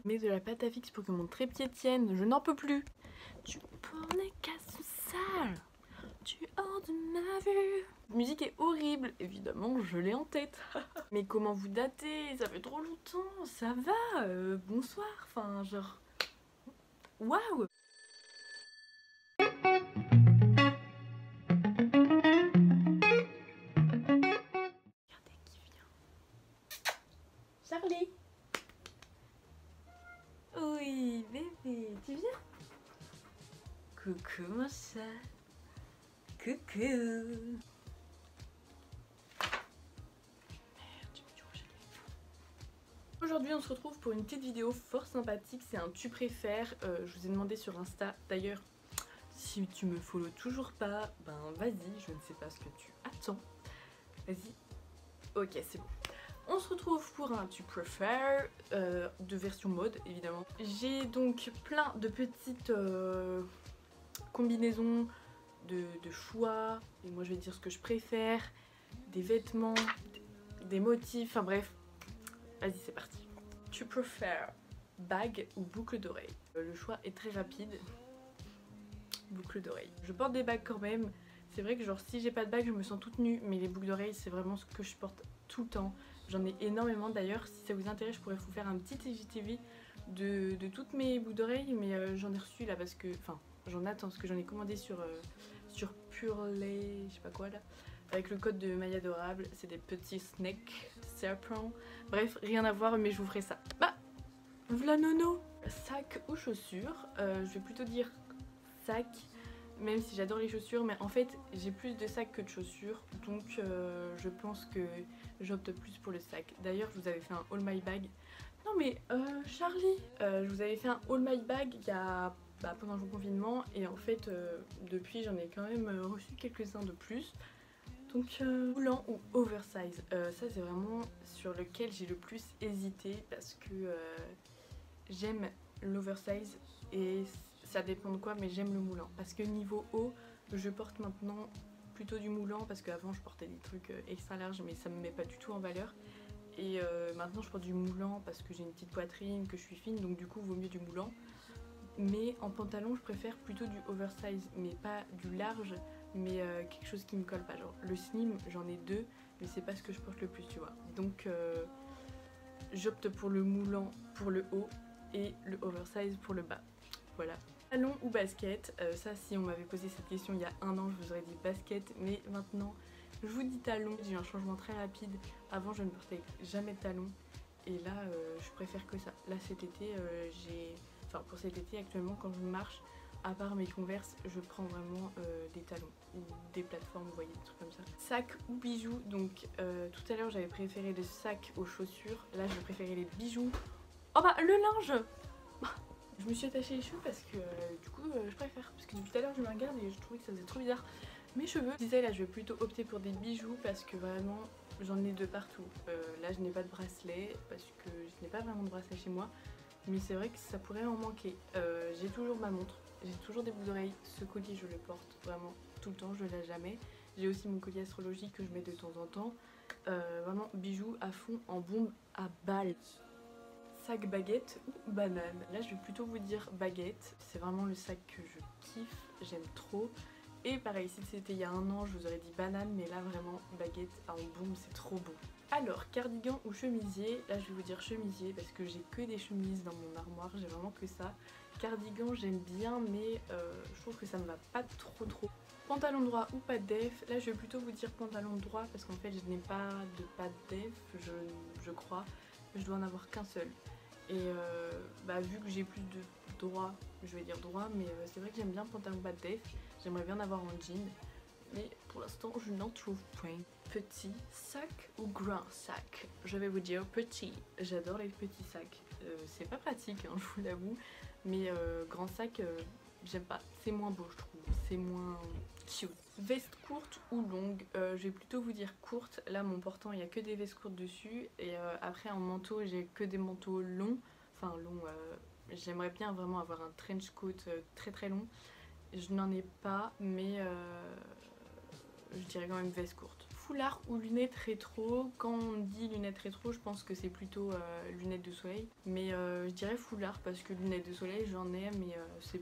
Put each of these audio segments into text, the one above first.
Mets de la pâte à fixe pour que mon trépied tienne, je n'en peux plus. Tu portes qu'à son sale, tu hors de ma vue. La musique est horrible, évidemment je l'ai en tête. Mais comment vous datez? Ça fait trop longtemps, ça va, bonsoir, enfin genre... Waouh! Regardez qui vient. Charlie! Oui, bébé, tu viens? Coucou mon chat. Coucou. Aujourd'hui on se retrouve pour une petite vidéo fort sympathique, c'est un tu préfères, je vous ai demandé sur Insta, d'ailleurs si tu me follow toujours pas, ben vas-y, je ne sais pas ce que tu attends, vas-y, ok c'est bon. On se retrouve pour un tu préfères de version mode évidemment. J'ai donc plein de petites combinaisons de choix, et moi je vais dire ce que je préfère, des vêtements, des motifs, enfin bref. Vas-y c'est parti. Tu préfères bague ou boucle d'oreille? Le choix est très rapide. Boucle d'oreille. Je porte des bagues quand même. C'est vrai que genre si j'ai pas de bague je me sens toute nue. Mais les boucles d'oreille c'est vraiment ce que je porte tout le temps. J'en ai énormément d'ailleurs. Si ça vous intéresse je pourrais vous faire un petit IGTV de toutes mes boucles d'oreilles. Mais j'en ai reçu là parce que... Enfin j'en attends parce que j'en ai commandé sur Purelay, je sais pas quoi là. Avec le code de Maya Adorable, c'est des petits snakes, serpents. Bref, rien à voir, mais je vous ferai ça. Bah, v'là nono. Sac ou chaussures, je vais plutôt dire sac, même si j'adore les chaussures, mais en fait j'ai plus de sacs que de chaussures, donc je pense que j'opte plus pour le sac. D'ailleurs, je vous avais fait un haul my bag. Non mais Charlie, je vous avais fait un haul my bag il y a pendant le confinement, et en fait depuis j'en ai quand même reçu quelques-uns de plus. Donc moulant ou oversize, ça c'est vraiment sur lequel j'ai le plus hésité parce que j'aime l'oversize et ça dépend de quoi, mais j'aime le moulant. Parce que niveau haut, je porte maintenant plutôt du moulant parce qu'avant je portais des trucs extra larges mais ça me met pas du tout en valeur. Et maintenant je porte du moulant parce que j'ai une petite poitrine, que je suis fine, donc du coup vaut mieux du moulant. Mais en pantalon je préfère plutôt du oversize, mais pas du large, mais quelque chose qui me colle pas. Genre le slim j'en ai deux, mais c'est pas ce que je porte le plus, tu vois. Donc j'opte pour le moulant pour le haut et le oversize pour le bas. Voilà. Talon ou basket, ça si on m'avait posé cette question il y a un an je vous aurais dit basket, mais maintenant je vous dis talon. J'ai eu un changement très rapide, avant je ne portais jamais de talon et là je préfère que ça. Là cet été enfin pour cet été actuellement quand je marche, à part mes Converse, je prends vraiment des talons ou des plateformes, vous voyez, des trucs comme ça. Sac ou bijoux, donc tout à l'heure j'avais préféré les sacs aux chaussures, là je préférais les bijoux. Oh bah le linge. Je me suis attachée les cheveux parce que du coup je préfère, parce que depuis tout à l'heure je me regarde et je trouvais que ça faisait trop bizarre. Mes cheveux, je disais là je vais plutôt opter pour des bijoux parce que vraiment j'en ai de partout. Là je n'ai pas de bracelet parce que je n'ai pas vraiment de bracelet chez moi, mais c'est vrai que ça pourrait en manquer. J'ai toujours ma montre, j'ai toujours des boucles d'oreilles, ce collier je le porte vraiment tout le temps, je ne lâche jamais. J'ai aussi mon collier astrologique que je mets de temps en temps. Vraiment bijoux à fond en bombe à balles. Sac baguette ou banane. Là je vais plutôt vous dire baguette, c'est vraiment le sac que je kiffe, j'aime trop. Et pareil, si c'était il y a un an je vous aurais dit banane, mais là vraiment baguette en boum, c'est trop beau. Alors cardigan ou chemisier, là je vais vous dire chemisier parce que j'ai que des chemises dans mon armoire, j'ai vraiment que ça. Cardigan j'aime bien, mais je trouve que ça me va pas trop. Pantalon droit ou pas de def, là je vais plutôt vous dire pantalon droit parce qu'en fait je n'ai pas de def, je crois. Je dois en avoir qu'un seul. Et vu que j'ai plus de droit, je vais dire droit, mais c'est vrai que j'aime bien pantalon bas de def. J'aimerais bien en avoir en jean, mais pour l'instant je n'en trouve point. Petit sac ou grand sac? Je vais vous dire petit. J'adore les petits sacs. C'est pas pratique, hein, je vous l'avoue, mais grand sac, j'aime pas. C'est moins beau je trouve, c'est moins cute. Veste courte ou longue, je vais plutôt vous dire courte. Là mon portant il n'y a que des vestes courtes dessus, et après en manteau j'ai que des manteaux longs. Enfin longs, j'aimerais bien vraiment avoir un trench coat très long. Je n'en ai pas, mais je dirais quand même veste courte. foulard ou lunettes rétro. Quand on dit lunettes rétro, je pense que c'est plutôt lunettes de soleil. Mais je dirais foulard parce que lunettes de soleil j'en ai, mais c'est...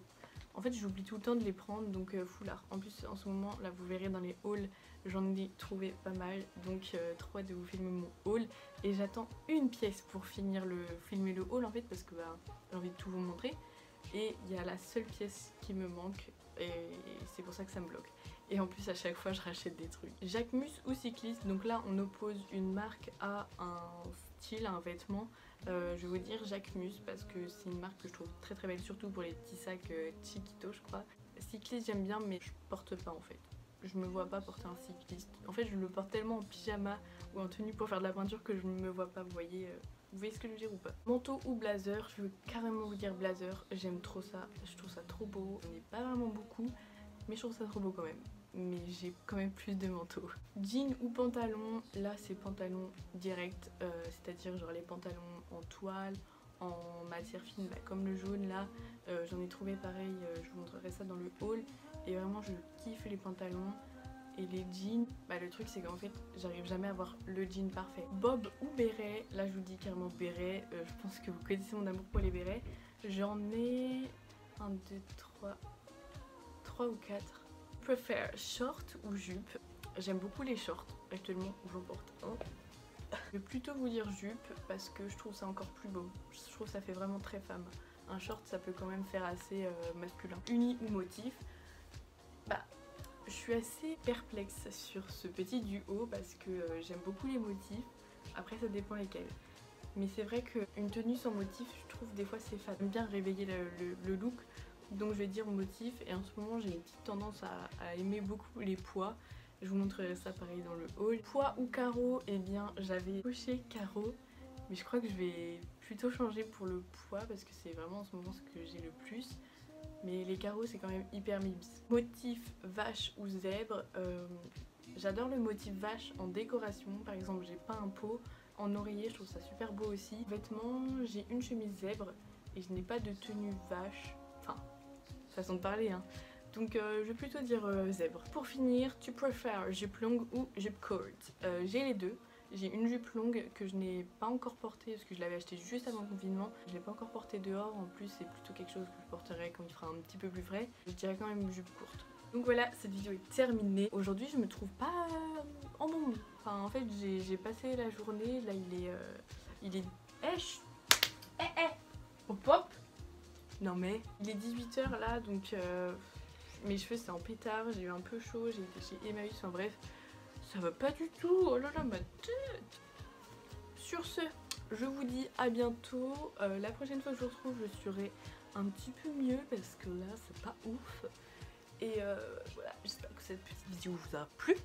En fait j'oublie tout le temps de les prendre, donc foulard. En plus en ce moment, là vous verrez dans les hauls, j'en ai trouvé pas mal. Donc trop hâte de vous filmer mon haul. Et j'attends une pièce pour filmer le haul en fait, parce que j'ai envie de tout vous montrer. Et il y a la seule pièce qui me manque et c'est pour ça que ça me bloque. Et en plus à chaque fois je rachète des trucs. Jacquemus ou cycliste, donc là on oppose une marque à un style, à un vêtement. Je vais vous dire Jacquemus parce que c'est une marque que je trouve très très belle, surtout pour les petits sacs Chiquito je crois. Cycliste j'aime bien mais je porte pas en fait. Je me vois pas porter un cycliste. En fait je le porte tellement en pyjama ou en tenue pour faire de la peinture que je ne me vois pas, vous voyez ce que je veux dire ou pas? Manteau ou blazer, je veux carrément vous dire blazer, j'aime trop ça, je trouve ça trop beau. On n'est pas vraiment beaucoup, mais je trouve ça trop beau quand même. Mais j'ai quand même plus de manteaux. Jean ou pantalon, là c'est pantalon direct, c'est-à-dire genre les pantalons en toile, en matière fine, comme le jaune là. J'en ai trouvé pareil, je vous montrerai ça dans le haul. Et vraiment je kiffe les pantalons. Et les jeans, le truc c'est qu'en fait j'arrive jamais à avoir le jean parfait. Bob ou béret, là je vous dis carrément béret, je pense que vous connaissez mon amour pour les bérets. J'en ai 1, 2, 3 ou 4. Je préfère short ou jupe. J'aime beaucoup les shorts, actuellement j'en porte un. Je vais plutôt vous dire jupe parce que je trouve ça encore plus beau. Je trouve que ça fait vraiment très femme. Un short ça peut quand même faire assez masculin. Uni ou motif, je suis assez perplexe sur ce petit duo parce que j'aime beaucoup les motifs, après ça dépend lesquels. Mais c'est vrai qu'une tenue sans motif, je trouve des fois c'est fade. J'aime bien réveiller le look, donc je vais dire motif. Et en ce moment j'ai une petite tendance à aimer beaucoup les pois. Je vous montrerai ça pareil dans le haul. Pois ou carreau, eh bien j'avais coché carreau, mais je crois que je vais plutôt changer pour le pois parce que c'est vraiment en ce moment ce que j'ai le plus. Mais les carreaux c'est quand même hyper mimes. Motif vache ou zèbre, j'adore le motif vache en décoration. Par exemple j'ai peint un pot en oreiller, je trouve ça super beau aussi. Vêtements, j'ai une chemise zèbre et je n'ai pas de tenue vache. Enfin, façon de parler hein. Donc je vais plutôt dire zèbre. Pour finir, tu préfères jupe longue ou jupe courte? J'ai les deux. J'ai une jupe longue que je n'ai pas encore portée parce que je l'avais achetée juste avant le confinement. Je ne l'ai pas encore portée dehors, en plus c'est plutôt quelque chose que je porterai quand il fera un petit peu plus frais. Je dirais quand même une jupe courte. Donc voilà, cette vidéo est terminée. Aujourd'hui je me trouve pas en bon mood. Enfin en fait j'ai passé la journée, là il est... Oh pop. Non mais il est 18 h là donc mes cheveux c'est en pétard, j'ai eu un peu chaud, j'ai été chez Emmaüs, enfin bref. Ça va pas du tout, oh là là ma tête. Sur ce, je vous dis à bientôt. La prochaine fois que je vous retrouve, je serai un petit peu mieux parce que là c'est pas ouf. Et voilà, j'espère que cette petite vidéo vous a plu.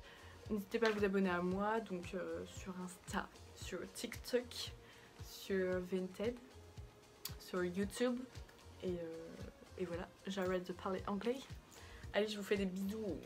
N'hésitez pas à vous abonner à moi, donc sur Insta, sur TikTok, sur Vinted, sur YouTube. Et voilà, j'arrête de parler anglais. Allez, je vous fais des bisous.